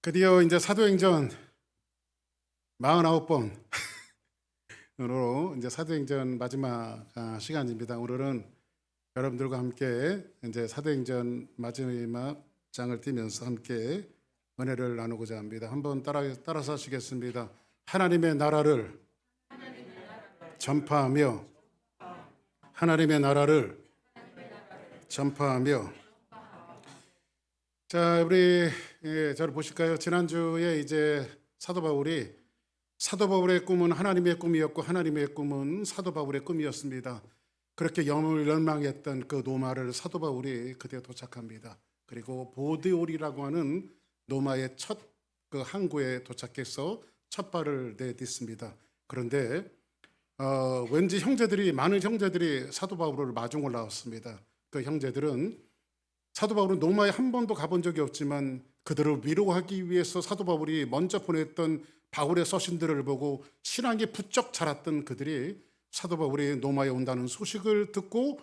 드디어 이제 사도행전 49번으로 이제 사도행전 마지막 시간입니다. 오늘은 여러분들과 함께 이제 사도행전 마지막 장을 띄면서 함께 은혜를 나누고자 합니다. 한번 따라서 하시겠습니다. 하나님의 나라를 전파하며 하나님의 나라를 전파하며. 자, 우리 저를 보실까요? 지난주에 이제 사도 바울의 꿈은 하나님의 꿈이었고 하나님의 꿈은 사도 바울의 꿈이었습니다. 그렇게 열망했던 그 노마를 사도 바울이 그때 도착합니다. 그리고 보드올이라고 하는 노마의 첫 그 항구에 도착해서 첫 발을 내딛습니다. 그런데 왠지 많은 형제들이 사도 바울을 마중 올라왔습니다. 그 형제들은 사도 바울은 노마에 한 번도 가본 적이 없지만 그들을 위로하기 위해서 사도 바울이 먼저 보냈던 바울의 서신들을 보고 신앙이 부쩍 자랐던 그들이 사도 바울이 노마에 온다는 소식을 듣고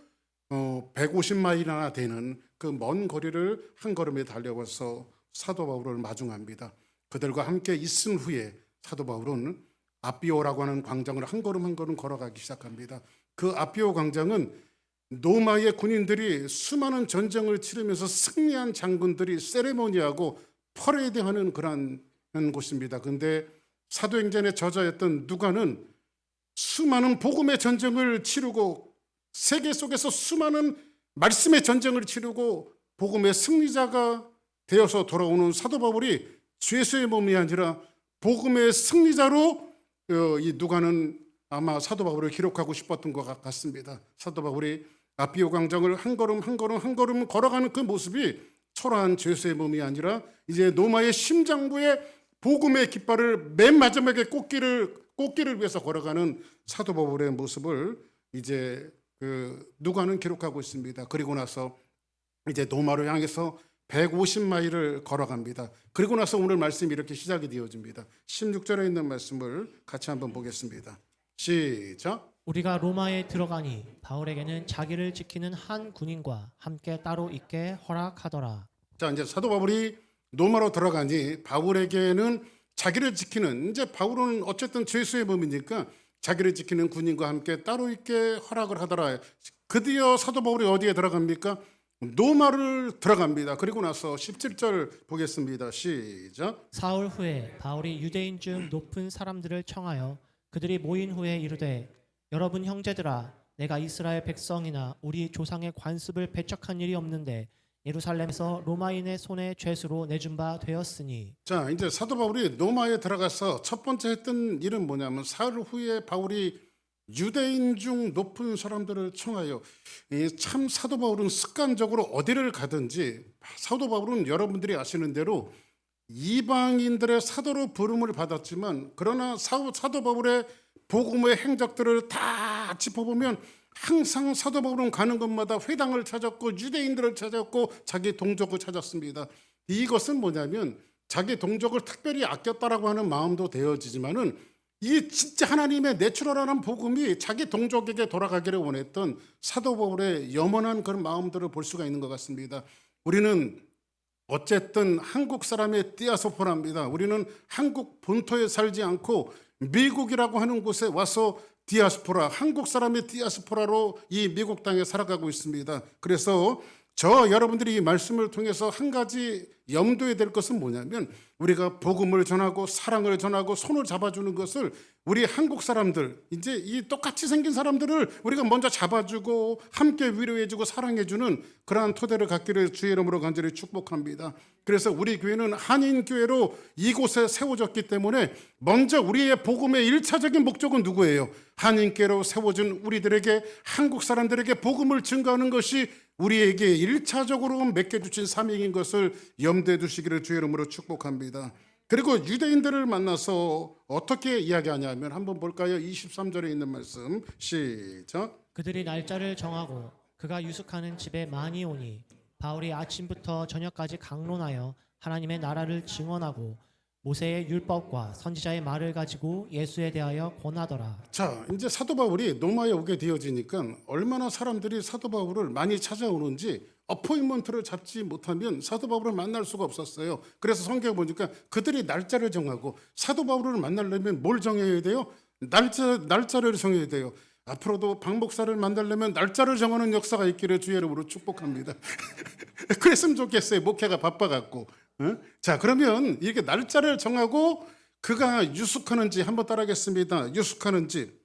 150마일이나 되는 그 먼 거리를 한 걸음에 달려와서 사도 바울을 마중합니다. 그들과 함께 있은 후에 사도 바울은 아비오라고 하는 광장을 한 걸음 한 걸음 걸어가기 시작합니다. 그 아비오 광장은 노마의 군인들이 수많은 전쟁을 치르면서 승리한 장군들이 세레모니하고 퍼레이드하는 그런 곳입니다. 그런데 사도행전의 저자였던 누가는 수많은 복음의 전쟁을 치르고 세계 속에서 수많은 말씀의 전쟁을 치르고 복음의 승리자가 되어서 돌아오는 사도 바울이 죄수의 몸이 아니라 복음의 승리자로 이 누가는 아마 사도 바울을 기록하고 싶었던 것 같습니다. 사도 바울이 아비오 광장을 한 걸음 한 걸음 한 걸음 걸어가는 그 모습이 초라한 죄수의 몸이 아니라 이제 노마의 심장부에 복음의 깃발을 맨 마지막에 꽂기를 위해서 걸어가는 사도 바울의 모습을 이제 누가는 기록하고 있습니다. 그리고 나서 이제 노마를 향해서 150마일을 걸어갑니다. 그리고 나서 오늘 말씀이 이렇게 시작이 되어집니다. 16절에 있는 말씀을 같이 한번 보겠습니다. 시작. 우리가 로마에 들어가니 바울에게는 자기를 지키는 한 군인과 함께 따로 있게 허락하더라. 자, 이제 사도 바울이 로마로 들어가니 바울에게는 자기를 지키는, 이제 바울은 어쨌든 죄수의 몸이니까 자기를 지키는 군인과 함께 따로 있게 허락을 하더라. 드디어 사도 바울이 어디에 들어갑니까? 로마를 들어갑니다. 그리고 나서 17절 보겠습니다. 시작. 사흘 후에 바울이 유대인 중 높은 사람들을 청하여 그들이 모인 후에 이르되 여러분 형제들아, 내가 이스라엘 백성이나 우리 조상의 관습을 배척한 일이 없는데 예루살렘에서 로마인의 손에 죄수로 내준 바 되었으니. 자, 이제 사도 바울이 로마에 들어가서 첫 번째 했던 일은 뭐냐면 사흘 후에 바울이 유대인 중 높은 사람들을 청하여, 참 사도 바울은 습관적으로 어디를 가든지 사도 바울은 여러분들이 아시는 대로 이방인들의 사도로 부름을 받았지만 그러나 사도 바울의 복음의 행적들을 다 짚어보면 항상 사도 바울은 가는 곳마다 회당을 찾았고 유대인들을 찾았고 자기 동족을 찾았습니다. 이것은 뭐냐면 자기 동족을 특별히 아꼈다라고 하는 마음도 되어지지만은 이 진짜 하나님의 내추럴한 복음이 자기 동족에게 돌아가기를 원했던 사도 바울의 염원한 그런 마음들을 볼 수가 있는 것 같습니다. 우리는 어쨌든 한국 사람의 디아스포라입니다. 우리는 한국 본토에 살지 않고 미국이라고 하는 곳에 와서 디아스포라, 한국 사람의 디아스포라로 이 미국 땅에 살아가고 있습니다. 그래서 여러분들이 이 말씀을 통해서 한 가지 염두에 될 것은 뭐냐면 우리가 복음을 전하고 사랑을 전하고 손을 잡아주는 것을 우리 한국 사람들, 이제 이 똑같이 생긴 사람들을 우리가 먼저 잡아주고 함께 위로해주고 사랑해주는 그러한 토대를 갖기를 주의 이름으로 간절히 축복합니다. 그래서 우리 교회는 한인교회로 이곳에 세워졌기 때문에 먼저 우리의 복음의 1차적인 목적은 누구예요? 한인교회로 세워진 우리들에게, 한국 사람들에게 복음을 증거하는 것이 우리에게 1차적으로 맡겨주신 사명인 것을 염두에 두시기를 주의 이름으로 축복합니다. 그리고 유대인들을 만나서 어떻게 이야기하냐면 한번 볼까요? 23절에 있는 말씀 시작. 그들이 날짜를 정하고 그가 유숙하는 집에 많이 오니 바울이 아침부터 저녁까지 강론하여 하나님의 나라를 증언하고 모세의 율법과 선지자의 말을 가지고 예수에 대하여 권하더라. 자, 이제 사도 바울이 로마에 오게 되어지니까 얼마나 사람들이 사도 바울을 많이 찾아오는지 어포인먼트를 잡지 못하면 사도 바울을 만날 수가 없었어요. 그래서 성경에 보니까 그들이 날짜를 정하고 사도 바울을 만나려면 뭘 정해야 돼요? 날짜를 정해야 돼요. 앞으로도 박 목사를 만나려면 날짜를 정하는 역사가 있기를 주의 이름으로 축복합니다. 그랬으면 좋겠어요. 목회가 바빠갖고. 자, 그러면 이렇게 날짜를 정하고 그가 유숙하는 집 한번 따라하겠습니다. 유숙하는 집.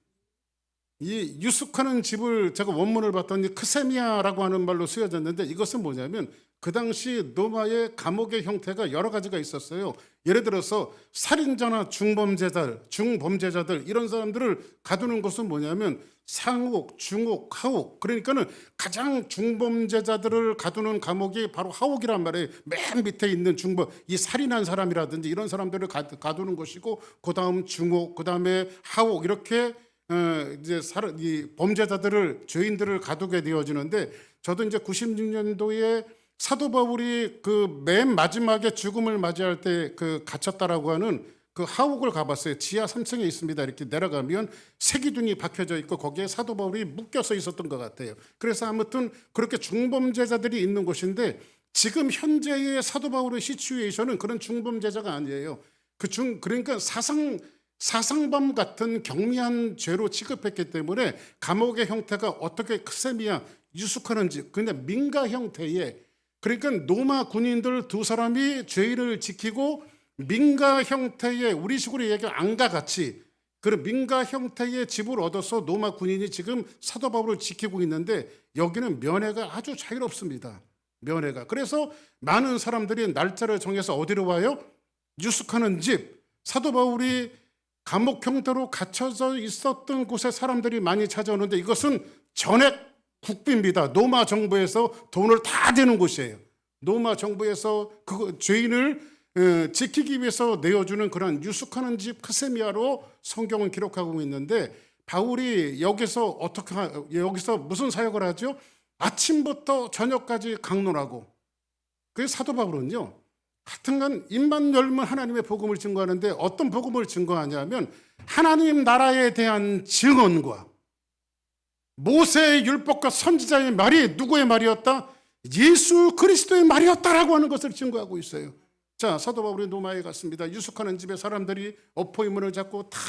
이 유숙하는 집을 제가 원문을 봤더니 크세미아라고 하는 말로 쓰여졌는데 이것은 뭐냐면 그 당시 로마의 감옥의 형태가 여러 가지가 있었어요. 예를 들어서 살인자나 중범죄자들 이런 사람들을 가두는 것은 뭐냐면 상옥, 중옥, 하옥. 그러니까는 가장 중범죄자들을 가두는 감옥이 바로 하옥이란 말이에요. 맨 밑에 있는 중범, 이 살인한 사람이라든지 이런 사람들을 가두는 것이고, 그 다음 중옥, 그 다음에 하옥 이렇게 이제 이 범죄자들을 죄인들을 가두게 되어지는데, 저도 이제 96년도에 사도 바울이 그 맨 마지막에 죽음을 맞이할 때 그 갇혔다라고 하는 그 하옥을 가봤어요. 지하 3층에 있습니다. 이렇게 내려가면 세기둥이 박혀져 있고 거기에 사도 바울이 묶여서 있었던 것 같아요. 그래서 아무튼 그렇게 중범죄자들이 있는 곳인데, 지금 현재의 사도 바울의 시츄에이션은 그런 중범죄자가 아니에요. 그러니까 사상범 같은 경미한 죄로 취급했기 때문에 감옥의 형태가 어떻게 크세미아 유숙하는지 그냥 민가 형태의, 그러니까 로마 군인들 두 사람이 죄인을 지키고 민가 형태의, 우리식으로 얘기하면 안과 같이 그런 민가 형태의 집을 얻어서 로마 군인이 지금 사도 바울을 지키고 있는데, 여기는 면회가 아주 자유롭습니다. 면회가. 그래서 많은 사람들이 날짜를 정해서 어디로 와요? 유숙하는 집. 사도 바울이 감옥 형태로 갇혀져 있었던 곳에 사람들이 많이 찾아오는데 이것은 전액 국비입니다. 로마 정부에서 돈을 다 대는 곳이에요. 로마 정부에서 그 죄인을 지키기 위해서 내어주는 그런 유숙하는 집 크세미아로 성경은 기록하고 있는데, 바울이 여기서 무슨 사역을 하죠? 아침부터 저녁까지 강론하고. 그 사도 바울은요, 하여튼간 입만 열면 하나님의 복음을 증거하는데 어떤 복음을 증거하냐면 하나님 나라에 대한 증언과 모세의 율법과 선지자의 말이 누구의 말이었다? 예수 그리스도의 말이었다라고 하는 것을 증거하고 있어요. 자, 사도 바울이 로마에 갔습니다. 유숙하는 집에 사람들이 어포인문을 잡고 다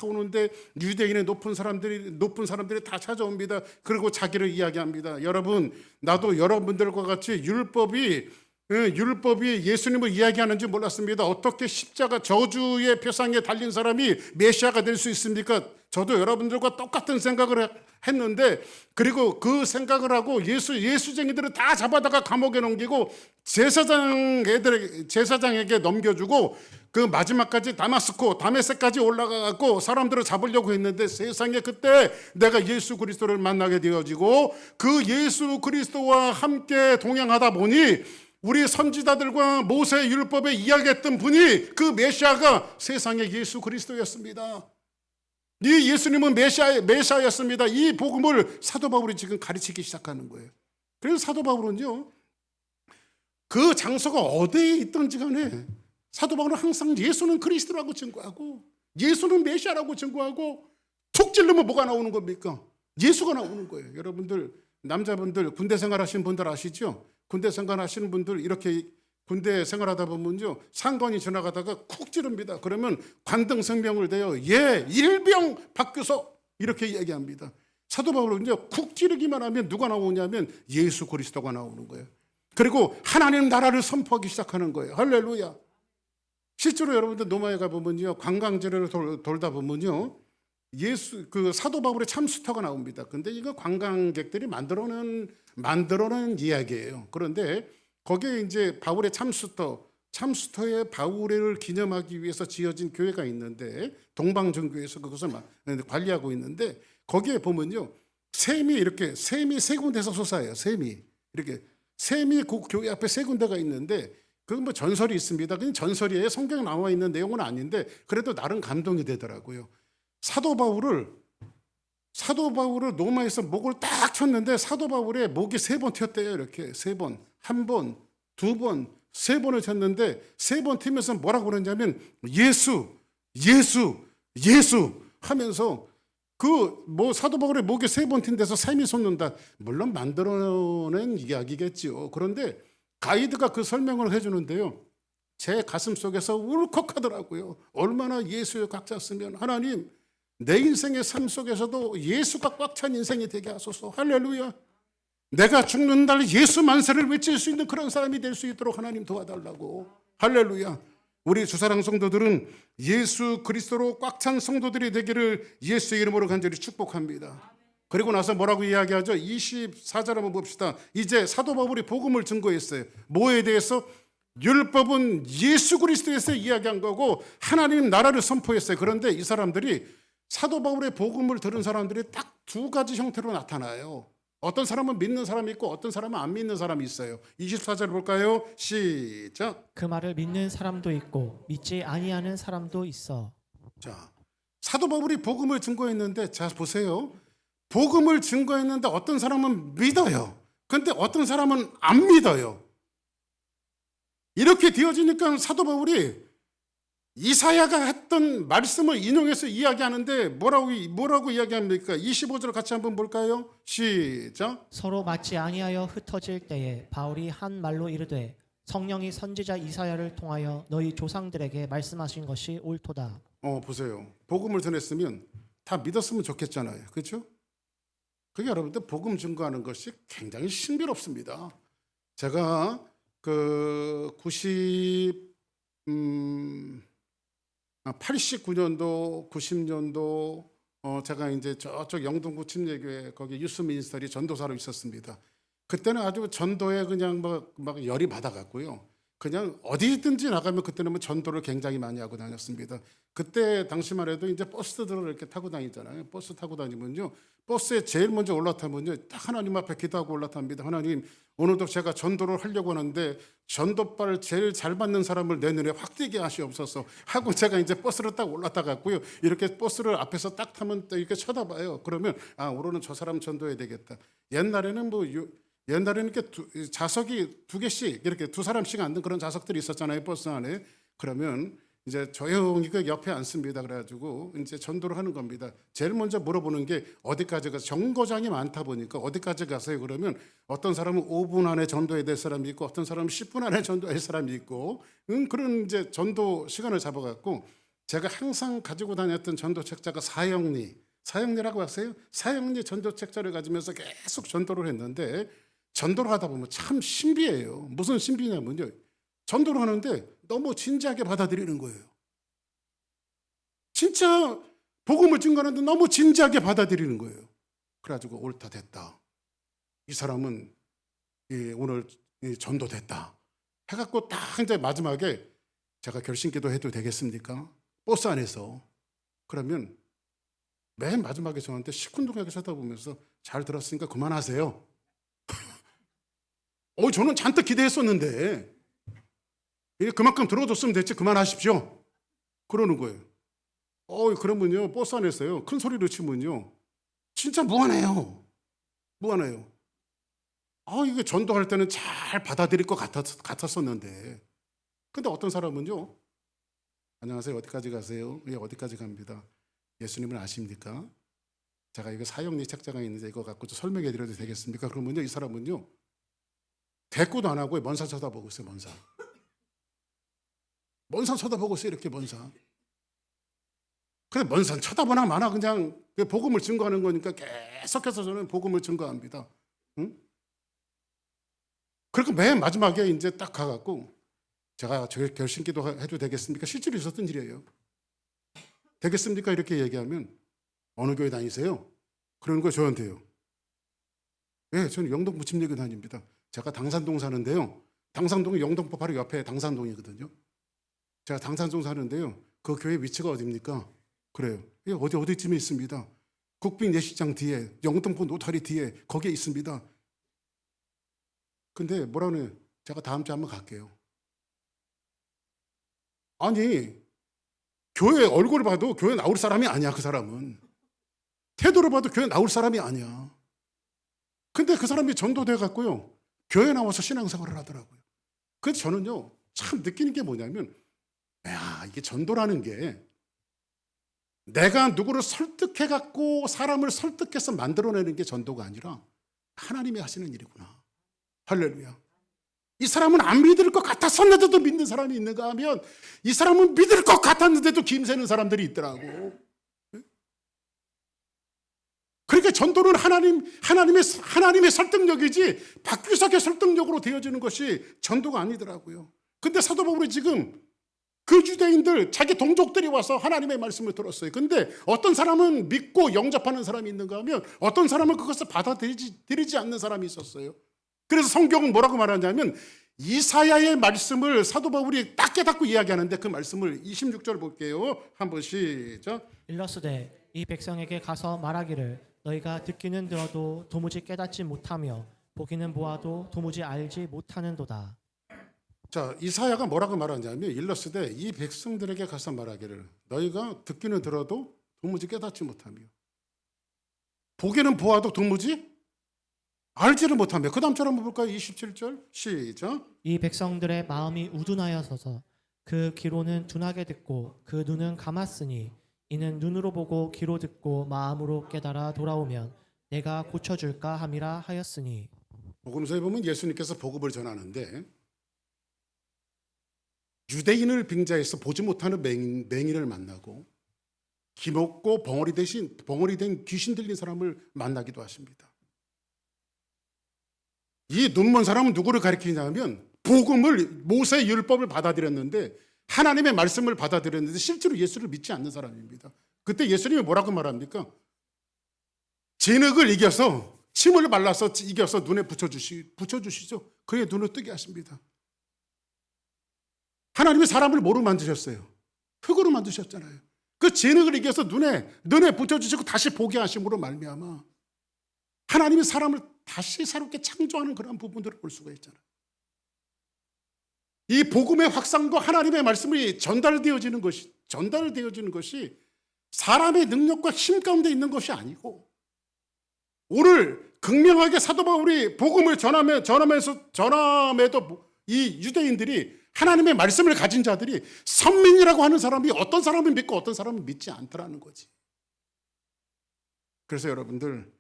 오는데 유대인의 높은 사람들이 다 찾아옵니다. 그리고 자기를 이야기합니다. 여러분, 나도 여러분들과 같이 율법이 예수님을 이야기하는지 몰랐습니다. 어떻게 십자가 저주의 표상에 달린 사람이 메시아가 될 수 있습니까? 저도 여러분들과 똑같은 생각을 했는데, 그리고 그 생각을 하고 예수쟁이들을 다 잡아다가 감옥에 넘기고 제사장에게 넘겨주고 그 마지막까지 다메섹까지 올라가고 사람들을 잡으려고 했는데, 세상에 그때 내가 예수 그리스도를 만나게 되어지고 그 예수 그리스도와 함께 동행하다 보니 우리 선지자들과 모세의 율법에 이야기했던 분이 그 메시아가 세상의 예수 그리스도였습니다. 이 예수님은 메시아였습니다. 이 복음을 사도 바울이 지금 가르치기 시작하는 거예요. 그래서 사도 바울은요, 그 장소가 어디에 있든지 간에 사도 바울은 항상 예수는 그리스도라고 증거하고 예수는 메시아라고 증거하고, 툭 찔르면 뭐가 나오는 겁니까? 예수가 나오는 거예요. 여러분들, 남자분들 군대 생활하신 분들 아시죠? 군대 생활하시는 분들 이렇게 군대 생활하다 보면요, 상관이 지나가다가 쿡 찌릅니다. 그러면 관등성명을 대요. 예, 일병 박규석 이렇게 얘기합니다. 사도 바울은요, 쿡 찌르기만 하면 누가 나오냐면 예수 그리스도가 나오는 거예요. 그리고 하나님 나라를 선포하기 시작하는 거예요. 할렐루야. 실제로 여러분들 로마에 가보면요, 관광지를 돌다 보면요, 사도 바울의 참수터가 나옵니다. 근데 이거 관광객들이 만들어낸 이야기예요. 그런데 거기에 이제 바울의 참수터에 바울을 기념하기 위해서 지어진 교회가 있는데, 동방정교에서 그것을 관리하고 있는데, 거기에 보면요, 샘이 세 군데서 솟아요. 샘이 그 교회 앞에 세 군데가 있는데, 그건 뭐 전설이 있습니다. 그냥 전설이에요. 성경에 나와 있는 내용은 아닌데 그래도 나름 감동이 되더라고요. 사도 바울을 로마에서 목을 딱 쳤는데 사도 바울의 목이 3번 튀었대요. 이렇게 3번, 1번, 2번, 3번을 쳤는데 3번 튀면서 뭐라고 그러냐면 예수 하면서 그 뭐 사도 바울의 목에 세 번 튄데서 샘이 솟는다. 물론 만들어낸 이야기겠지요. 그런데 가이드가 그 설명을 해주는데요. 제 가슴 속에서 울컥하더라고요. 얼마나 예수에 꽉 찼으면 하나님 내 인생의 삶 속에서도 예수가 꽉 찬 인생이 되게 하소서. 할렐루야. 내가 죽는 날 예수 만세를 외칠 수 있는 그런 사람이 될 수 있도록 하나님 도와달라고. 할렐루야. 우리 주사랑 성도들은 예수 그리스도로 꽉 찬 성도들이 되기를 예수의 이름으로 간절히 축복합니다. 그리고 나서 뭐라고 이야기하죠? 24절 한번 봅시다. 이제 사도 바울이 복음을 증거했어요. 뭐에 대해서? 율법은 예수 그리스도에서 이야기한 거고 하나님 나라를 선포했어요. 그런데 이 사람들이 사도 바울의 복음을 들은 사람들이 딱 두 가지 형태로 나타나요. 어떤 사람은 믿는 사람이 있고 어떤 사람은 안 믿는 사람이 있어요. 24절 볼까요? 시작. 그 말을 믿는 사람도 있고 믿지 아니하는 사람도 있어. 자, 사도 바울이 복음을 증거했는데 자 보세요. 복음을 증거했는데 어떤 사람은 믿어요. 그런데 어떤 사람은 안 믿어요. 이렇게 되어지니까 사도 바울이 이사야가 했던 말씀을 인용해서 이야기하는데 뭐라고 이야기합니까? 25절 같이 한번 볼까요? 시작. 서로 맞지 아니하여 흩어질 때에 바울이 한 말로 이르되 성령이 선지자 이사야를 통하여 너희 조상들에게 말씀하신 것이 옳도다. 보세요. 복음을 전했으면 다 믿었으면 좋겠잖아요. 그렇죠? 그게 여러분들 복음 증거하는 것이 굉장히 신비롭습니다. 제가 그 89년도, 90년도 제가 이제 저쪽 영동구 침례교회 거기 유스 미니스터리 전도사로 있었습니다. 그때는 아주 전도에 그냥 막 열이 받아갔고요. 그냥 어디든지 나가면 그때는 뭐 전도를 굉장히 많이 하고 다녔습니다. 그때 당시만 해도 이제 버스들을 이렇게 타고 다니잖아요. 버스 타고 다니면요. 버스에 제일 먼저 올라타면요. 딱 하나님 앞에 기도하고 올라탑니다. 하나님, 오늘도 제가 전도를 하려고 하는데 전도발 제일 잘 받는 사람을 내 눈에 확 띄게 하시옵소서 하고 제가 이제 버스를 딱 올라타갔고요. 이렇게 버스를 앞에서 딱 타면 이렇게 쳐다봐요. 그러면 오늘은 저 사람 전도해야 되겠다. 옛날에는 이렇게 좌석이 두 개씩 이렇게 두 사람씩 앉는 그런 좌석들이 있었잖아요. 버스 안에. 그러면 이제 조용히 그 옆에 앉습니다. 그래가지고 이제 전도를 하는 겁니다. 제일 먼저 물어보는 게 어디까지 가서 정거장이 많다 보니까 어디까지 가세요? 그러면 어떤 사람은 5분 안에 전도해야 될 사람이 있고 어떤 사람은 10분 안에 전도할 사람이 있고 그런 이제 전도 시간을 잡아갖고 제가 항상 가지고 다녔던 전도 책자가 사형리라고 아세요? 사형리 전도 책자를 가지면서 계속 전도를 했는데 전도를 하다 보면 참 신비해요. 무슨 신비냐면요. 전도를 하는데 너무 진지하게 받아들이는 거예요. 진짜 복음을 증거하는데 너무 진지하게 받아들이는 거예요. 그래가지고 옳다 됐다. 이 사람은 오늘 전도됐다. 해갖고 딱 이제 마지막에 제가 결심기도 해도 되겠습니까? 버스 안에서. 그러면 맨 마지막에 저한테 시큰둥하게 쳐다보면서 잘 들었으니까 그만하세요. 저는 잔뜩 기대했었는데 그만큼 들어줬으면 됐지 그만하십시오. 그러는 거예요. 그러면요 버스 안에서요 큰 소리로 치면요 진짜 무안해요. 이게 전도할 때는 잘 받아들일 것 같았었는데 근데 어떤 사람은요 안녕하세요 어디까지 가세요? 예 어디까지 갑니다. 예수님을 아십니까? 제가 이거 사형리 책자가 있는데 이거 갖고 좀 설명해 드려도 되겠습니까? 그러면요 이 사람은요 대꾸도 안 하고 먼 산 쳐다보고 있어요. 먼 산 쳐다보고 있어요. 이렇게 먼 산. 근데 먼 산 쳐다보나 마나 그냥 복음을 증거하는 거니까 계속해서 저는 복음을 증거합니다. 응? 그리고 맨 마지막에 이제 딱 가갖고 제가 결심기도 해도 되겠습니까? 실제로 있었던 일이에요. 되겠습니까? 이렇게 얘기하면 어느 교회 다니세요? 그러는 거 저한테요. 네, 저는 영동구 침례교회 다닙니다. 제가 당산동 사는데요. 당산동이 영동포 바로 옆에 당산동이거든요. 제가 당산동 사는데요. 그 교회 위치가 어디입니까? 그래요. 어디쯤에 있습니다. 국빈 예식장 뒤에 영동포 노타리 뒤에 거기에 있습니다. 근데 뭐라고 해요? 제가 다음 주에 한번 갈게요. 아니 교회 얼굴을 봐도 교회 나올 사람이 아니야. 그 사람은. 태도를 봐도 교회 나올 사람이 아니야. 근데 그 사람이 전도돼 갖고요. 교회 나와서 신앙생활을 하더라고요. 그래서 저는요. 참 느끼는 게 뭐냐면 이게 전도라는 게 내가 누구를 설득해 갖고 사람을 설득해서 만들어내는 게 전도가 아니라 하나님이 하시는 일이구나. 할렐루야. 이 사람은 안 믿을 것 같았었는데도 믿는 사람이 있는가 하면 이 사람은 믿을 것 같았는데도 김새는 사람들이 있더라고. 그러니까 전도는 하나님의 설득력이지 박규석의 설득력으로 되어지는 것이 전도가 아니더라고요. 근데 사도 바울이 지금 그 유대인들 자기 동족들이 와서 하나님의 말씀을 들었어요. 근데 어떤 사람은 믿고 영접하는 사람이 있는가 하면 어떤 사람은 그것을 받아들이지 않는 사람이 있었어요. 그래서 성경은 뭐라고 말하냐면 이사야의 말씀을 사도 바울이 딱 깨닫고 이야기하는데 그 말씀을 26절 볼게요. 한번 시작. 일러스되 이 백성에게 가서 말하기를 너희가 듣기는 들어도 도무지 깨닫지 못하며 보기는 보아도 도무지 알지 못하는도다. 자, 이사야가 뭐라고 말하냐면 일러스되 이 백성들에게 가서 말하기를 너희가 듣기는 들어도 도무지 깨닫지 못하며 보기는 보아도 도무지 알지를 못하며 그 다음 절 한번 볼까요? 27절 시작. 이 백성들의 마음이 우둔하여서서 그 귀로는 둔하게 듣고 그 눈은 감았으니 이는 눈으로 보고 귀로 듣고 마음으로 깨달아 돌아오면 내가 고쳐줄까 함이라 하였으니. 복음서에 보면 예수님께서 복음을 전하는데 유대인을 빙자해서 보지 못하는 맹인을 만나고 기먹고 벙어리 된 귀신 들린 사람을 만나기도 하십니다. 이 눈먼 사람은 누구를 가리키냐면 복음을 모세의 율법을 받아들였는데 하나님의 말씀을 받아들였는데 실제로 예수를 믿지 않는 사람입니다. 그때 예수님이 뭐라고 말합니까? 진흙을 이겨서 침을 발라서 이겨서 눈에 붙여주시죠. 그의 눈을 뜨게 하십니다. 하나님이 사람을 뭐로 만드셨어요? 흙으로 만드셨잖아요. 그 진흙을 이겨서 눈에 붙여주시고 다시 보게 하심으로 말미암아 하나님이 사람을 다시 새롭게 창조하는 그런 부분들을 볼 수가 있잖아요. 이 복음의 확산과 하나님의 말씀이 전달되어지는 것이 사람의 능력과 힘 가운데 있는 것이 아니고 오늘 극명하게 사도 바울이 복음을 전함에도 이 유대인들이 하나님의 말씀을 가진 자들이 선민이라고 하는 사람이 어떤 사람은 믿고 어떤 사람은 믿지 않더라는 거지. 그래서 여러분들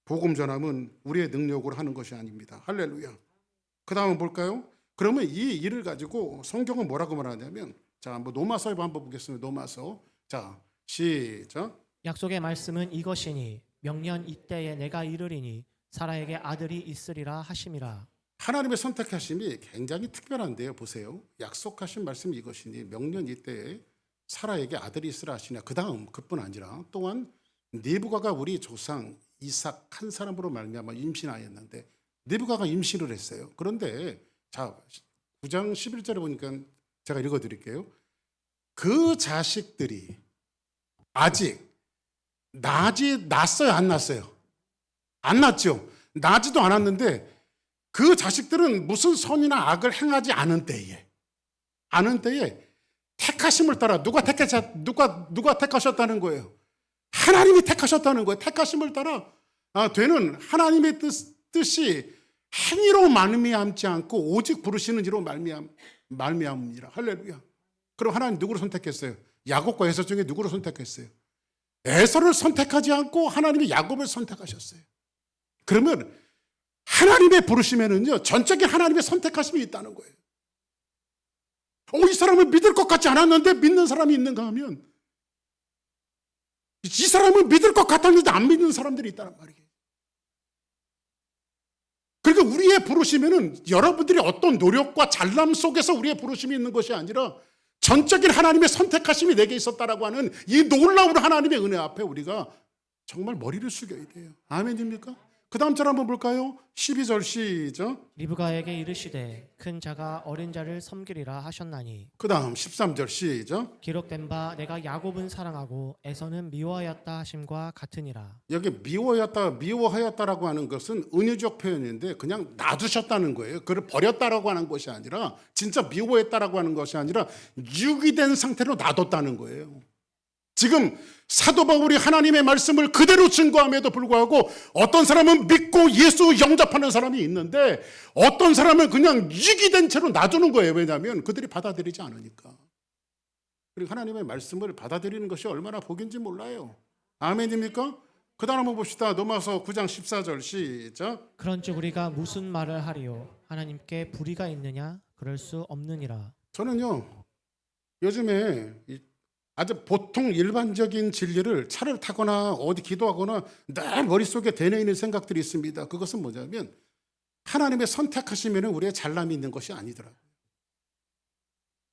복음 전함은 우리의 능력으로 하는 것이 아닙니다. 할렐루야. 그 다음은 볼까요? 그러면 이 일을 가지고 성경은 뭐라고 말하냐면 자, 한번 로마서에 한번 보겠습니다. 로마서. 자, 시작. 약속의 말씀은 이것이니 명년 이때에 내가 이르리니 사라에게 아들이 있으리라 하심이라. 하나님의 선택하심이 굉장히 특별한데요. 보세요. 약속하신 말씀이 이것이니 명년 이때에 사라에게 아들이 있으라 하시냐. 그 다음 그뿐 아니라 또한 리브가가 우리 조상 이삭 한 사람으로 말미암아 임신하였는데 리브가가 임신을 했어요. 그런데 자 9장 11절에 보니까 제가 읽어드릴게요. 그 자식들이 아직 낳았어요? 안 낳았어요? 안 낳았죠. 낳지도 않았는데 그 자식들은 무슨 선이나 악을 행하지 않은 때에 택하심을 따라 누가 택하셨다는 거예요? 하나님이 택하셨다는 거예요. 택하심을 따라 되는 하나님의 뜻이 행위로 말미암지 않고 오직 부르시는 이로 말미암이라. 할렐루야. 그럼 하나님 누구를 선택했어요? 야곱과 에서 중에 누구를 선택했어요? 에서를 선택하지 않고 하나님이 야곱을 선택하셨어요. 그러면 하나님의 부르심에는요 전적인 하나님의 선택하심이 있다는 거예요. 이 사람은 믿을 것 같지 않았는데 믿는 사람이 있는가 하면 이 사람은 믿을 것 같았는데 안 믿는 사람들이 있다는 말이에요. 그러니까 우리의 부르심에는 여러분들이 어떤 노력과 잘남 속에서 우리의 부르심이 있는 것이 아니라 전적인 하나님의 선택하심이 내게 있었다라고 하는 이 놀라운 하나님의 은혜 앞에 우리가 정말 머리를 숙여야 돼요. 아멘입니까? 그 다음 절 한번 볼까요? 12절 시작. 리브가에게 이르시되 큰 자가 어린 자를 섬기리라 하셨나니. 그 다음 13절 시작. 기록된 바 내가 야곱은 사랑하고 에서는 미워하였다 하심과 같으니라. 여기 미워하였다라고 하는 것은 은유적 표현인데 그냥 놔두셨다는 거예요. 그를 버렸다라고 하는 것이 아니라 진짜 미워했다라고 하는 것이 아니라 유기된 상태로 놔뒀다는 거예요. 지금 사도 바울이 하나님의 말씀을 그대로 증거함에도 불구하고 어떤 사람은 믿고 예수 영접하는 사람이 있는데 어떤 사람은 그냥 유기된 채로 놔두는 거예요. 왜냐하면 그들이 받아들이지 않으니까. 그리고 하나님의 말씀을 받아들이는 것이 얼마나 복인지 몰라요. 아멘입니까? 그 다음 한번 봅시다. 로마서 9장 14절 시작. 그런즉 우리가 무슨 말을 하리요? 하나님께 불의가 있느냐? 그럴 수 없느니라. 저는요 요즘에 아주 보통 일반적인 진리를 차를 타거나 어디 기도하거나 늘 머릿속에 되뇌이는 생각들이 있습니다. 그것은 뭐냐면 하나님의 선택하시면 우리의 잘남이 있는 것이 아니더라고요.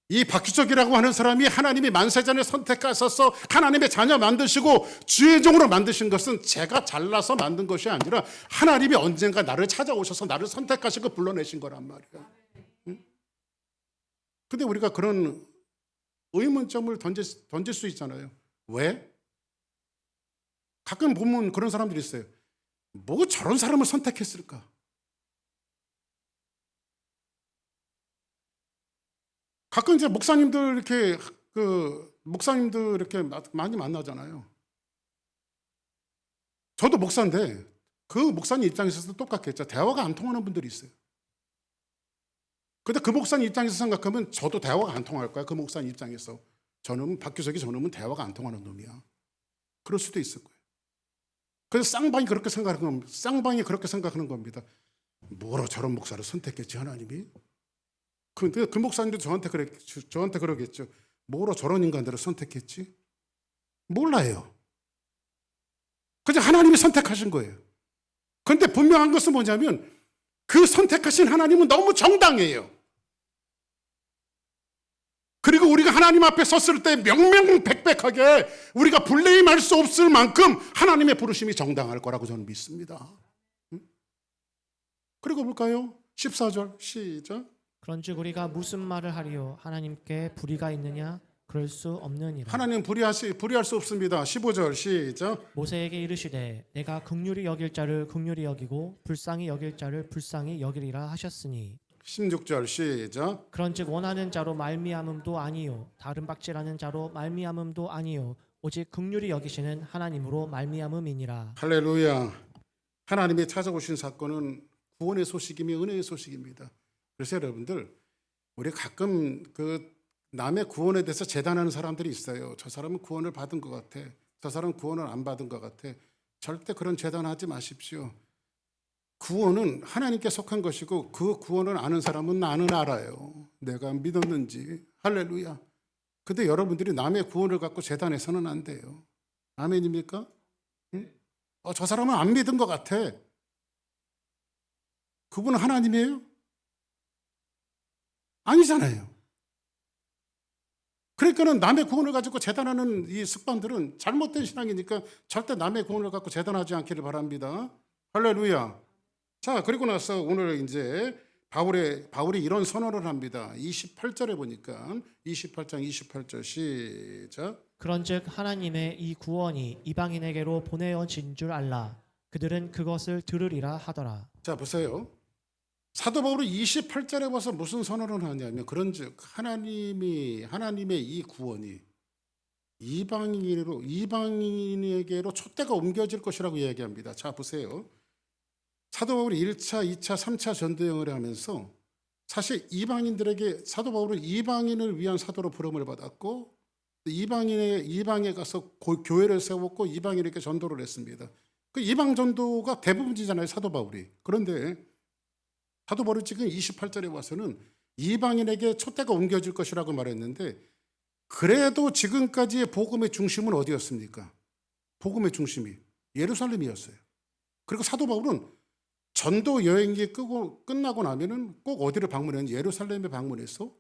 이 박규적이라고 하는 사람이 하나님이 만세전에 선택하셔서 하나님의 자녀 만드시고 주의 종으로 만드신 것은 제가 잘나서 만든 것이 아니라 하나님이 언젠가 나를 찾아오셔서 나를 선택하시고 불러내신 거란 말이야. 응? 근데 우리가 그런 의문점을 던질 수 있잖아요. 왜? 가끔 보면 그런 사람들이 있어요. 뭐 저런 사람을 선택했을까? 가끔 이제 목사님들 이렇게 많이 만나잖아요. 저도 목사인데 그 목사님 입장에서도 똑같겠죠. 대화가 안 통하는 분들이 있어요. 근데 그 목사님 입장에서 생각하면 저도 대화가 안 통할 거야. 그 목사님 입장에서 저놈은 박규석이 저놈은 대화가 안 통하는 놈이야. 그럴 수도 있을 거예요. 그래서 쌍방이 그렇게 생각하는 겁니다. 뭐로 저런 목사를 선택했지 하나님이? 근데 그 목사님도 저한테 그러겠죠. 뭐로 저런 인간들을 선택했지? 몰라요. 그냥 하나님이 선택하신 거예요. 그런데 분명한 것은 뭐냐면 그 선택하신 하나님은 너무 정당해요. 그리고 우리가 하나님 앞에 섰을 때 명명백백하게 우리가 블레임할 수 없을 만큼 하나님의 부르심이 정당할 거라고 저는 믿습니다. 그리고 볼까요? 14절 시작. 그런즉 우리가 무슨 말을 하리요? 하나님께 불의가 있느냐? 그럴 수 없느니라. 하나님 불의할 수 없습니다. 15절 시작. 모세에게 이르시되 내가 긍휼히 여길 자를 긍휼히 여기고 불쌍히 여길 자를 불쌍히 여기리라 하셨으니 16절 시작. 그런즉 원하는 자로 말미암음도 아니요 다른 박질하는 자로 말미암음도 아니요 오직 긍휼히 여기시는 하나님으로 말미암음이니라. 할렐루야. 하나님이 찾아오신 사건은 구원의 소식이며 은혜의 소식입니다. 그래서 여러분들 우리 가끔 그 남의 구원에 대해서 재단하는 사람들이 있어요. 저 사람은 구원을 받은 것 같아. 저 사람은 구원을 안 받은 것 같아. 절대 그런 재단하지 마십시오. 구원은 하나님께 속한 것이고 그 구원을 아는 사람은 나는 알아요. 내가 믿었는지. 할렐루야. 근데 여러분들이 남의 구원을 갖고 재단해서는 안 돼요. 아멘입니까? 응? 저 사람은 안 믿은 것 같아. 그분은 하나님이에요? 아니잖아요. 그러니까는 남의 구원을 가지고 재단하는 이 습관들은 잘못된 신앙이니까 절대 남의 구원을 갖고 재단하지 않기를 바랍니다. 할렐루야. 자, 그리고 나서 오늘 이제 바울이 이런 선언을 합니다. 28절에 보니까 28장 28절 시작. 그런즉 하나님의 이 구원이 이방인에게로 보내어진 줄 알라. 그들은 그것을 들으리라 하더라. 자, 보세요. 사도 바울이 28절에 와서 무슨 선언을 하냐면 그런즉 하나님의 이 구원이 이방인에게로 촛대가 옮겨질 것이라고 이야기합니다. 자, 보세요. 사도 바울이 1차, 2차, 3차 전도여행을 하면서 사실 사도 바울은 이방인을 위한 사도로 부름을 받았고 이방에 가서 교회를 세웠고 이방인에게 전도를 했습니다. 그 이방 전도가 대부분이잖아요, 사도 바울이. 그런데 사도 바울이 지금 28절에 와서는 이방인에게 촛대가 옮겨질 것이라고 말했는데 그래도 지금까지의 복음의 중심은 어디였습니까? 복음의 중심이 예루살렘이었어요. 그리고 사도 바울은 전도 여행이 끝나고 나면은 꼭 어디를 방문했는지 예루살렘에 방문해서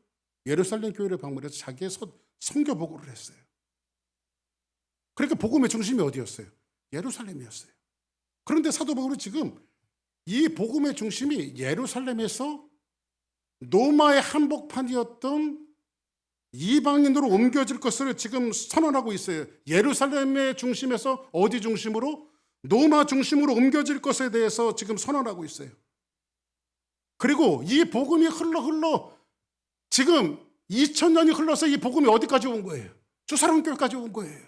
예루살렘 교회를 방문해서 자기의 선교 보고를 했어요. 그러니까 복음의 중심이 어디였어요? 예루살렘이었어요. 그런데 사도 바울은 지금 이 복음의 중심이 예루살렘에서 로마의 한복판이었던 이방인으로 옮겨질 것을 지금 선언하고 있어요. 예루살렘의 중심에서 어디 중심으로? 로마 중심으로 옮겨질 것에 대해서 지금 선언하고 있어요. 그리고 이 복음이 흘러 지금 2000년이 흘러서 이 복음이 어디까지 온 거예요? 주사랑교회까지 온 거예요.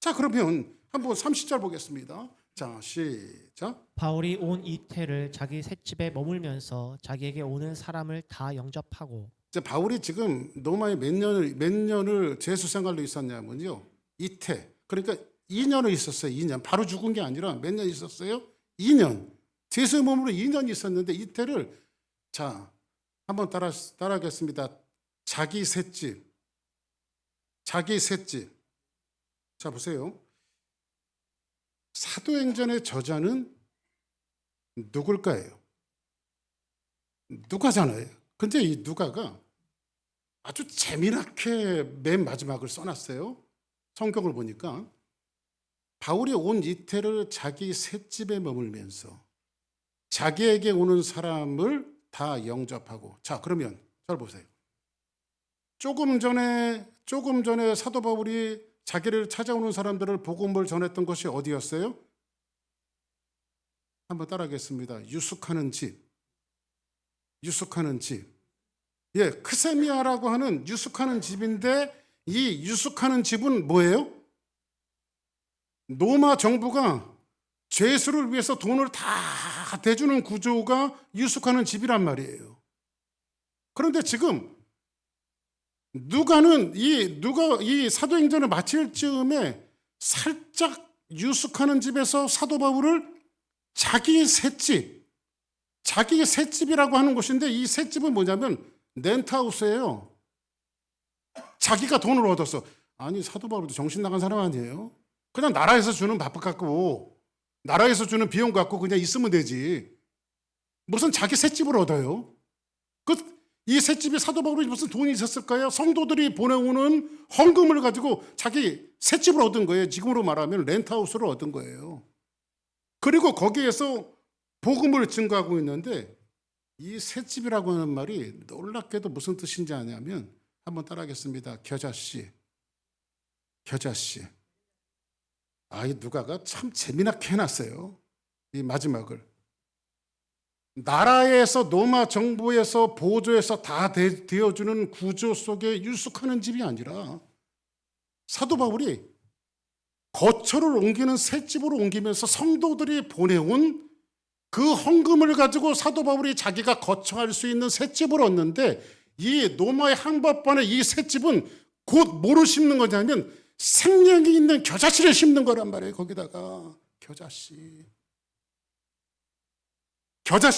자, 그러면 한번 30절 보겠습니다. 자, 시작. 바울이 온 이태를 자기 셋집에 머물면서 자기에게 오는 사람을 다 영접하고 이제 바울이 지금 로마에 몇 년을 재수 생활로 있었냐면요. 이태. 그러니까 2년을 있었어요. 2년. 바로 죽은 게 아니라 몇 년 있었어요? 2년. 재수의 몸으로 2년 있었는데 이태를 자, 한번 따라하겠습니다. 자기 셋집. 자기 셋집. 자, 보세요. 사도행전의 저자는 누굴까요? 누가잖아요. 근데 이 누가가 아주 재미나게 맨 마지막을 써놨어요. 성경을 보니까 바울이 온 이태를 자기 셋집에 머물면서 자기에게 오는 사람을 다 영접하고. 자, 그러면 잘 보세요. 조금 전에 사도 바울이 자기를 찾아오는 사람들을 복음을 전했던 것이 어디였어요? 한번 따라하겠습니다. 유숙하는 집. 유숙하는 집. 예, 크세미아라고 하는 유숙하는 집인데 이 유숙하는 집은 뭐예요? 로마 정부가 죄수를 위해서 돈을 다 대주는 구조가 유숙하는 집이란 말이에요. 그런데 지금 누가는 이 사도행전을 마칠 즈음에 살짝 유숙하는 집에서 사도 바울을 자기 셋집이라고 하는 곳인데 이 셋집은 뭐냐면 렌트하우스예요. 자기가 돈을 얻었어. 아니 사도 바울도 정신 나간 사람 아니에요? 그냥 나라에서 주는 밥 갖고 나라에서 주는 비용 갖고 그냥 있으면 되지. 무슨 자기 셋집을 얻어요? 이 셋집이 사도 바울이 무슨 돈이 있었을까요? 성도들이 보내오는 헌금을 가지고 자기 셋집을 얻은 거예요. 지금으로 말하면 렌트하우스를 얻은 거예요. 그리고 거기에서 복음을 증거하고 있는데 이 셋집이라고 하는 말이 놀랍게도 무슨 뜻인지 아냐면 한번 따라하겠습니다. 겨자씨. 이 누가가 참 재미나게 해놨어요. 이 마지막을. 나라에서 로마 정부에서 보조해서 다 되어주는 구조 속에 유숙하는 집이 아니라 사도 바울이 거처를 옮기는 셋집으로 옮기면서 성도들이 보내온 그 헌금을 가지고 사도 바울이 자기가 거처할 수 있는 셋집을 얻는데 이 로마의 항법반의 이 셋집은 곧 뭐를 심는 거냐면 생명이 있는 겨자씨를 심는 거란 말이에요. 거기다가 겨자씨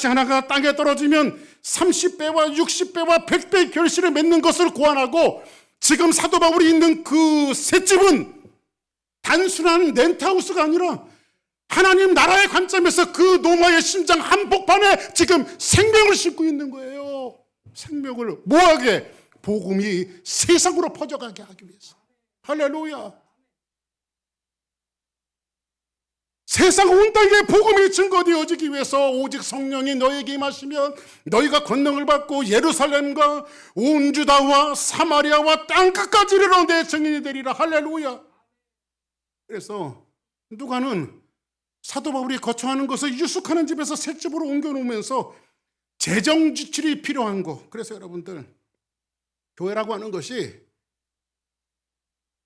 하나가 땅에 떨어지면 30배와 60배와 100배의 결실을 맺는 것을 고안하고 지금 사도 바울이 있는 그 셋집은 단순한 렌트하우스가 아니라 하나님 나라의 관점에서 그 로마의 심장 한복판에 지금 생명을 싣고 있는 거예요. 생명을 뭐하게? 복음이 세상으로 퍼져가게 하기 위해서. 할렐루야. 세상 온 땅에 복음이 증거되어지기 위해서 오직 성령이 너에게 임하시면 너희가 권능을 받고 예루살렘과 온 유다와 사마리아와 땅끝까지 이르러 내 증인이 되리라. 할렐루야. 그래서 누가는 사도 바울이 거처하는 것을 유숙하는 집에서 셋집으로 옮겨놓으면서 재정 지출이 필요한 거. 그래서 여러분들 교회라고 하는 것이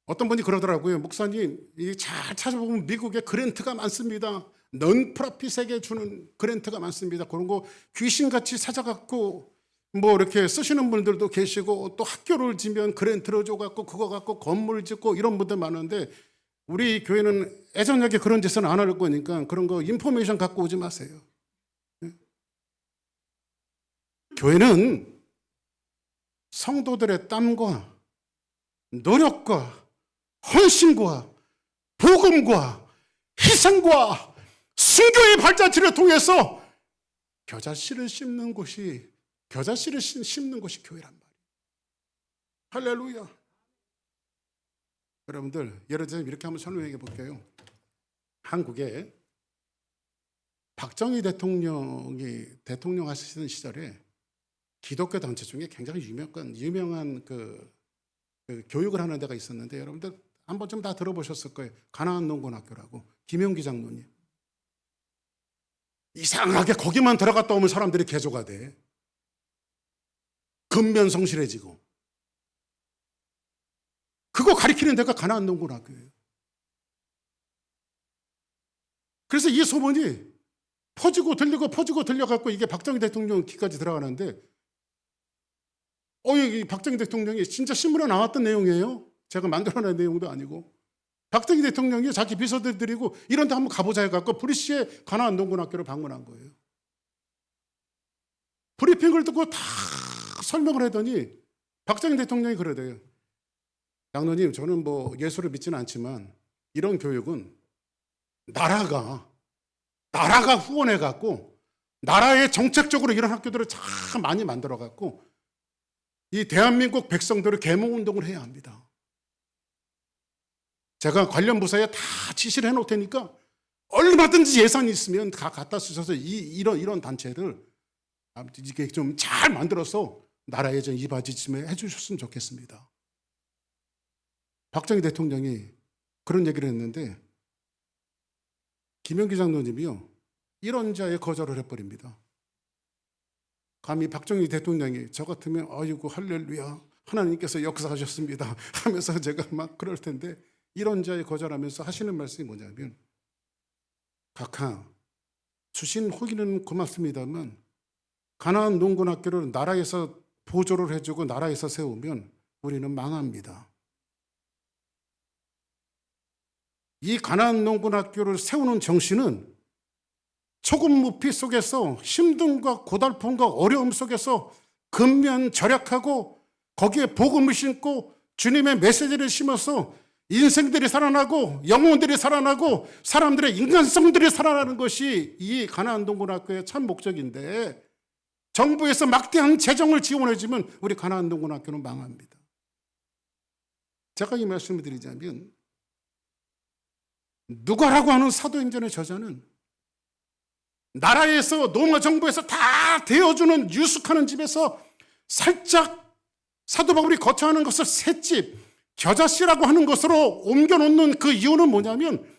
어떤 분이 그러더라고요. 목사님, 잘 찾아보면 미국에 그랜트가 많습니다. 넌프라핏에게 주는 그랜트가 많습니다. 그런 거 귀신같이 찾아갖고 뭐 이렇게 쓰시는 분들도 계시고 또 학교를 지면 그랜트를 줘갖고 그거 갖고 건물 짓고 이런 분들 많은데 우리 교회는 애정하게 그런 짓은 안 할 거니까 그런 거 인포메이션 갖고 오지 마세요. 교회는 성도들의 땀과 노력과 헌신과 복음과 희생과 순교의 발자취를 통해서 겨자씨를 심는 곳이 교회란 말이에요. 할렐루야. 여러분들 예를 들면 이렇게 한번 설명해 볼게요. 한국에 박정희 대통령이 대통령 하시는 시절에 기독교 단체 중에 굉장히 유명한 그 교육을 하는 데가 있었는데 여러분들 한 번쯤 다 들어보셨을 거예요. 가나안 농곤학교라고. 김용기 장로님. 이상하게 거기만 들어갔다 오면 사람들이 개조가 돼. 근면성실해지고. 그거 가리키는 데가 가나안 농곤학교예요. 그래서 이 소문이 퍼지고 들려갖고 이게 박정희 대통령 귀까지 들어가는데 여기 박정희 대통령이 진짜 신문에 나왔던 내용이에요. 제가 만들어낸 내용도 아니고. 박정희 대통령이 자기 비서들 데리고 이런 데 한번 가보자 해갖고 브리시의 가나안 농군학교를 방문한 거예요. 브리핑을 듣고 다 설명을 하더니 박정희 대통령이 그러대요. 장로님, 저는 뭐 예수를 믿지는 않지만 이런 교육은 나라가 후원해갖고 나라의 정책적으로 이런 학교들을 참 많이 만들어갖고 이 대한민국 백성들을 계몽운동을 해야 합니다. 제가 관련 부서에 다 지시를 해놓을 테니까 얼마든지 예산이 있으면 다 갖다 쓰셔서 이런 단체를 이게 좀 잘 만들어서 나라에 좀 이바지침에 해주셨으면 좋겠습니다. 박정희 대통령이 그런 얘기를 했는데 김영기 장로님이요, 이런 자에 거절을 해버립니다. 감히 박정희 대통령이 저 같으면 아이고 할렐루야 하나님께서 역사하셨습니다 하면서 제가 막 그럴 텐데, 이런 자에 거절하면서 하시는 말씀이 뭐냐면, 각하 주신 호기는 고맙습니다만 가나안 농군학교를 나라에서 보조를 해주고 나라에서 세우면 우리는 망합니다. 이 가나안 농군학교를 세우는 정신은 초급무피 속에서 힘듦과 고달픔과 어려움 속에서 근면절약하고 거기에 복음을 심고 주님의 메시지를 심어서 인생들이 살아나고 영혼들이 살아나고 사람들의 인간성들이 살아나는 것이 이 가나안 농군학교의 참 목적인데, 정부에서 막대한 재정을 지원해주면 우리 가나안 농군학교는 망합니다. 제가 이 말씀을 드리자면, 누가라고 하는 사도행전의 저자는 나라에서 노마 정부에서 다 대어주는 유숙하는 집에서 살짝 사도 바울이 거처하는 것을 셋집 겨자씨라고 하는 것으로 옮겨놓는 그 이유는 뭐냐면,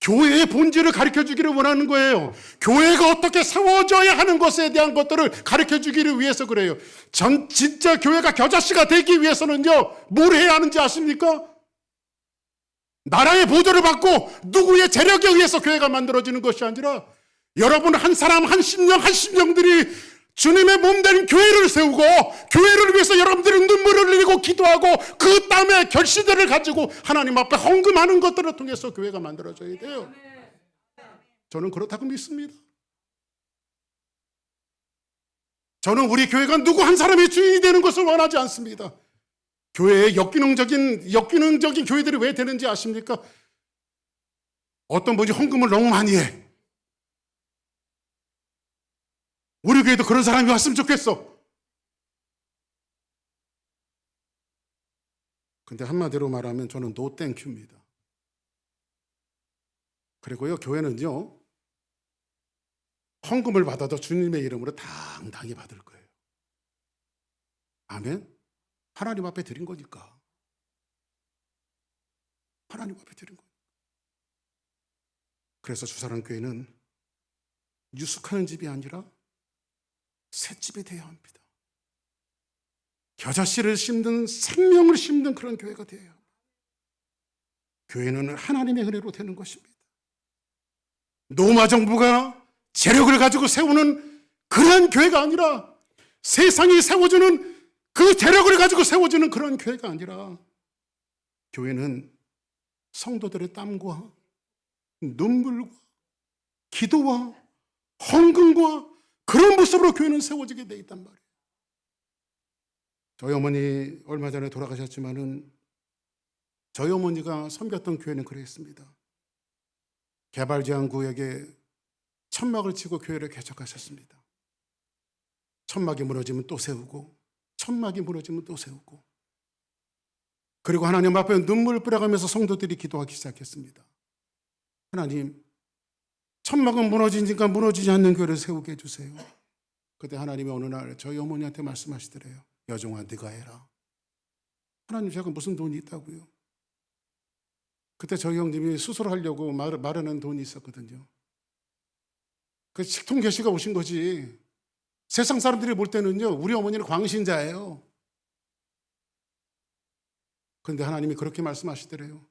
교회의 본질을 가르쳐주기를 원하는 거예요. 교회가 어떻게 세워져야 하는 것에 대한 것들을 가르쳐주기를 위해서 그래요. 진짜 교회가 겨자씨가 되기 위해서는요, 뭘 해야 하는지 아십니까? 나라의 보조를 받고 누구의 재력에 의해서 교회가 만들어지는 것이 아니라 여러분 한 사람 한 심령들이 주님의 몸된 교회를 세우고 교회를 위해서 여러분들이 눈물을 흘리고 기도하고 그 땀의 결실들을 가지고 하나님 앞에 헌금하는 것들을 통해서 교회가 만들어져야 돼요. 저는 그렇다고 믿습니다. 저는 우리 교회가 누구 한 사람의 주인이 되는 것을 원하지 않습니다. 교회에 역기능적인 교회들이 왜 되는지 아십니까? 어떤 분이 헌금을 너무 많이 해. 우리 교회도 그런 사람이 왔으면 좋겠어. 근데 한마디로 말하면 저는 노 땡큐입니다. 그리고요, 교회는요, 헌금을 받아도 주님의 이름으로 당당히 받을 거예요. 아멘? 하나님 앞에 드린 거니까. 하나님 앞에 드린 거예요. 그래서 주사랑교회는 유숙하는 집이 아니라 셋집이 되어야 합니다. 겨자씨를 심는, 생명을 심는 그런 교회가 되어야 합니다. 교회는 하나님의 은혜로 되는 것입니다. 로마 정부가 재력을 가지고 세우는 그런 교회가 아니라, 세상이 세워주는 그 재력을 가지고 세워주는 그런 교회가 아니라, 교회는 성도들의 땀과 눈물과 기도와 헌금과 그런 모습으로 교회는 세워지게 돼 있단 말이에요. 저희 어머니 얼마 전에 돌아가셨지만은 저희 어머니가 섬겼던 교회는 그랬습니다. 개발제한구역에 천막을 치고 교회를 개척하셨습니다. 천막이 무너지면 또 세우고, 천막이 무너지면 또 세우고, 그리고 하나님 앞에 눈물을 뿌려가면서 성도들이 기도하기 시작했습니다. 하나님, 천막은 무너지니까 무너지지 않는 교회를 세우게 해주세요. 그때 하나님이 어느 날 저희 어머니한테 말씀하시더래요. 여종아, 네가 해라. 하나님, 제가 무슨 돈이 있다고요? 그때 저희 형님이 수술하려고 마련한 돈이 있었거든요. 그 식통 계시가 오신 거지. 세상 사람들이 볼 때는요, 우리 어머니는 광신자예요. 그런데 하나님이 그렇게 말씀하시더래요.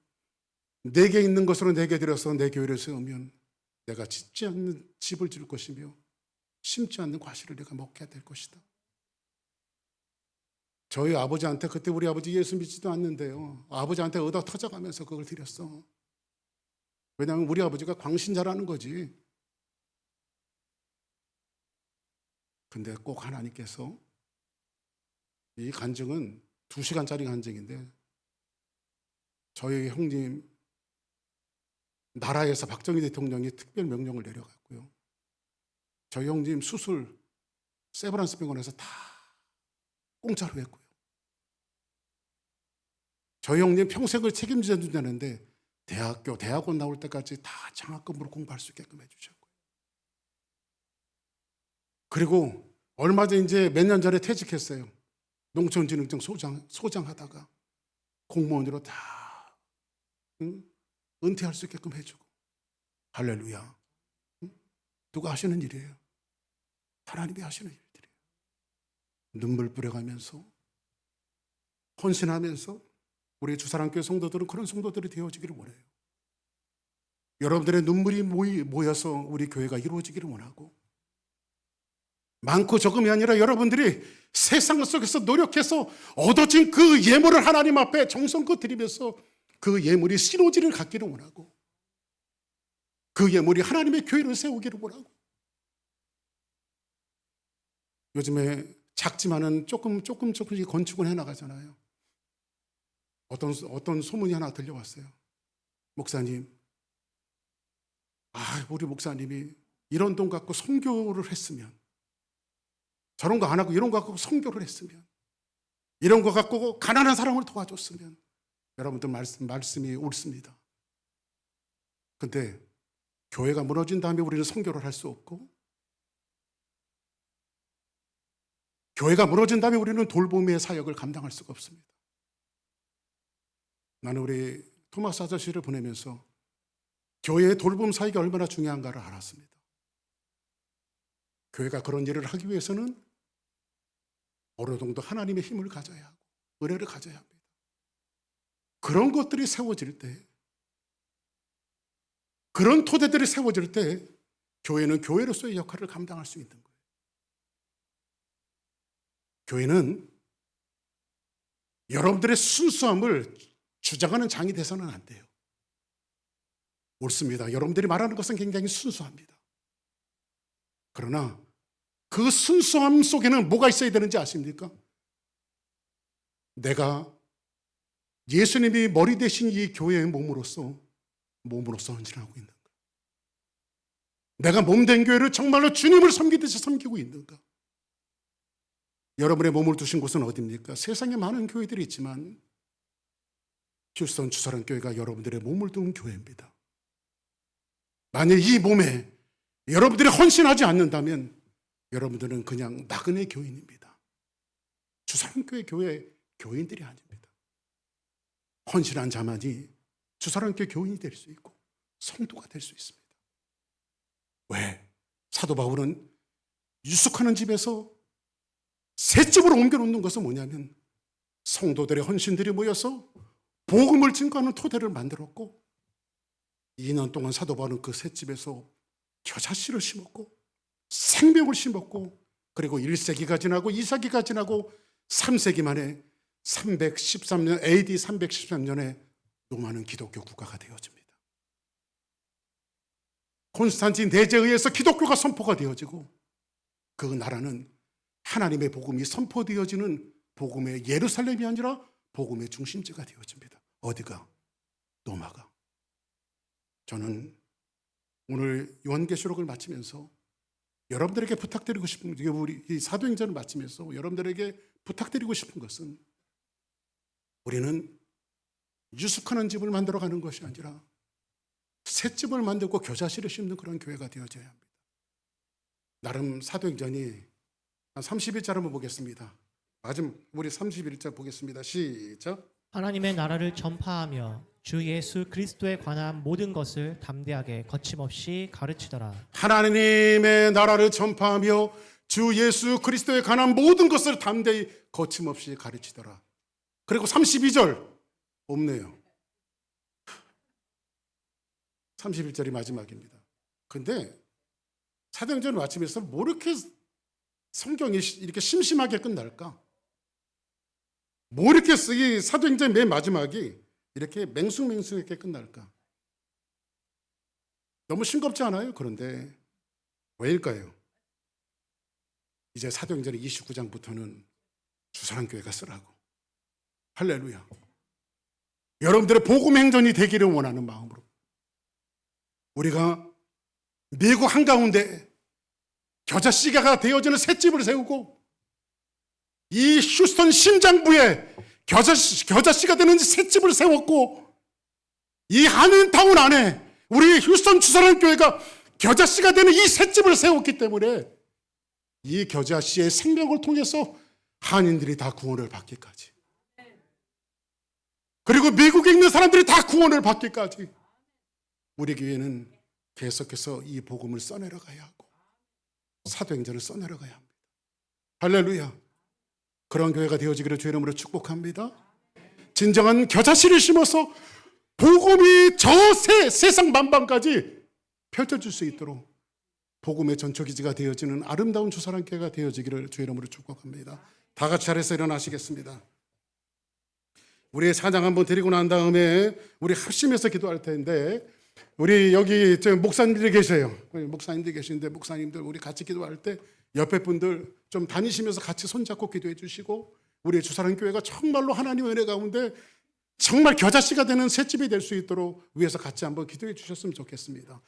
내게 있는 것으로 내게 드려서 내 교회를 세우면 내가 짓지 않는 집을 줄 것이며, '심지 않는 과실을 내가 먹게 될 것이다.' 저희 아버지한테 그때 우리 아버지 예수 믿지도 않는데요. 아버지한테 얻어 터져가면서 그걸 드렸어. 왜냐하면 우리 아버지가 광신자라는 거지. 근데 꼭 하나님께서 이 간증은 2시간짜리 간증인데 저희 형님 나라에서 박정희 대통령이 특별 명령을 내려갔고요. 저희 형님 수술 세브란스 병원에서 다 공짜로 했고요. 저희 형님 평생을 책임져 준다는데 대학원 나올 때까지 다 장학금으로 공부할 수 있게끔 해주셨고요. 그리고 얼마 전 이제 몇 년 전에 퇴직했어요. 농촌진흥청 소장 하다가 공무원으로 다 은퇴할 수 있게끔 해주고. 할렐루야. 누가 하시는 일이에요? 하나님이 하시는 일들이에요. 눈물 뿌려가면서 헌신하면서 우리 주사랑교회 성도들은 그런 성도들이 되어지기를 원해요. 여러분들의 눈물이 모여서 우리 교회가 이루어지기를 원하고, 많고 적음이 아니라 여러분들이 세상 속에서 노력해서 얻어진 그 예물을 하나님 앞에 정성껏 드리면서 그 예물이 시너지를 갖기를 원하고, 그 예물이 하나님의 교회를 세우기를 원하고. 요즘에 작지만은 조금씩 건축을 해나가잖아요. 어떤 소문이 하나 들려왔어요. 목사님, 우리 목사님이 이런 돈 갖고 선교를 했으면, 저런 거 안 하고 이런 거 갖고 선교를 했으면, 이런 거 갖고 가난한 사람을 도와줬으면. 여러분들 말씀이 옳습니다. 근데 교회가 무너진 다음에 우리는 선교를 할 수 없고, 교회가 무너진 다음에 우리는 돌봄의 사역을 감당할 수가 없습니다. 나는 우리 토마스 아저씨를 보내면서 교회의 돌봄 사역이 얼마나 중요한가를 알았습니다. 교회가 그런 일을 하기 위해서는 어느 정도 하나님의 힘을 가져야 하고 은혜를 가져야 합니다. 그런 것들이 세워질 때, 그런 토대들이 세워질 때 교회는 교회로서의 역할을 감당할 수 있는 거예요. 교회는 여러분들의 순수함을 주장하는 장이 돼서는 안 돼요. 옳습니다. 여러분들이 말하는 것은 굉장히 순수합니다. 그러나 그 순수함 속에는 뭐가 있어야 되는지 아십니까? 내가 예수님이 머리 대신 이 교회의 몸으로서 헌신하고 있는가? 내가 몸된 교회를 정말로 주님을 섬기듯이 섬기고 있는가? 여러분의 몸을 두신 곳은 어디입니까? 세상에 많은 교회들이 있지만 휴스턴 주사랑교회가 여러분들의 몸을 둔 교회입니다. 만약 이 몸에 여러분들이 헌신하지 않는다면 여러분들은 그냥 나그네 교인입니다. 주사랑교회 교인들이 아닙니다. 헌신한 자만이 주사랑교회 교인이 될 수 있고 성도가 될 수 있습니다. 왜? 사도 바울은 유숙하는 집에서 새 집으로 옮겨놓는 것은 뭐냐면 성도들의 헌신들이 모여서 복음을 증거하는 토대를 만들었고, 2년 동안 사도 바울은 그 새 집에서 겨자씨를 심었고 생명을 심었고, 그리고 1세기가 지나고 2세기가 지나고 3세기 만에 313년 AD 313년에 로마는 기독교 국가가 되어집니다. 콘스탄틴 대제에 의해서 기독교가 선포가 되어지고, 그 나라는 하나님의 복음이 선포되어지는 복음의 예루살렘이 아니라 복음의 중심지가 되어집니다. 어디가? 로마가. 저는 오늘 요한계시록을 마치면서 여러분들에게 부탁드리고 싶은, 우리 이 사도행전을 마치면서 여러분들에게 부탁드리고 싶은 것은, 우리는 유숙하는 집을 만들어가는 것이 아니라 새 집을 만들고 겨자씨를 심는 그런 교회가 되어져야 합니다. 나름 사도행전이 한 30일자를 한번 보겠습니다. 우리 31자 보겠습니다. 시작. 하나님의 나라를 전파하며 주 예수 그리스도에 관한 모든 것을 담대하게 거침없이 가르치더라. 하나님의 나라를 전파하며 주 예수 그리스도에 관한 모든 것을 담대히 거침없이 가르치더라. 그리고 32절 없네요. 31절이 마지막입니다. 근데 사도행전을 마치면서 뭐 이렇게 성경이 이렇게 심심하게 끝날까? 뭐 이렇게 이 사도행전 맨 마지막이 이렇게 맹숭맹숭하게 끝날까? 너무 싱겁지 않아요? 그런데 왜일까요? 이제 사도행전 29장부터는 주사랑교회가 쓰라고. 할렐루야. 여러분들의 복음 행전이 되기를 원하는 마음으로 우리가 미국 한가운데 겨자씨가 되어지는 셋집을 세우고 이 휴스턴 심장부에 겨자씨가 되는 셋집을 세웠고 이 한인타운 안에 우리 휴스턴 주사랑교회가 겨자씨가 되는 이 셋집을 세웠기 때문에 이 겨자씨의 생명을 통해서 한인들이 다 구원을 받기까지, 그리고 미국에 있는 사람들이 다 구원을 받기까지 우리 교회는 계속해서 이 복음을 써내려가야 하고 사도행전을 써내려가야 합니다. 할렐루야. 그런 교회가 되어지기를 주의 이름으로 축복합니다. 진정한 겨자씨를 심어서 복음이 저 세상 만방까지 펼쳐질 수 있도록 복음의 전초기지가 되어지는 아름다운 주사랑교회가 되어지기를 주의 이름으로 축복합니다. 다 같이 자리에서 일어나시겠습니다. 우리 찬양 한번 드리고 난 다음에 우리 합심해서 기도할 텐데, 우리 여기 목사님들이 계세요. 목사님들이 계시는데 목사님들 우리 같이 기도할 때 옆에 분들 좀 다니시면서 같이 손잡고 기도해 주시고, 우리 주사랑교회가 정말로 하나님의 은혜 가운데 정말 겨자씨가 되는 셋집이 될 수 있도록 위에서 같이 한번 기도해 주셨으면 좋겠습니다.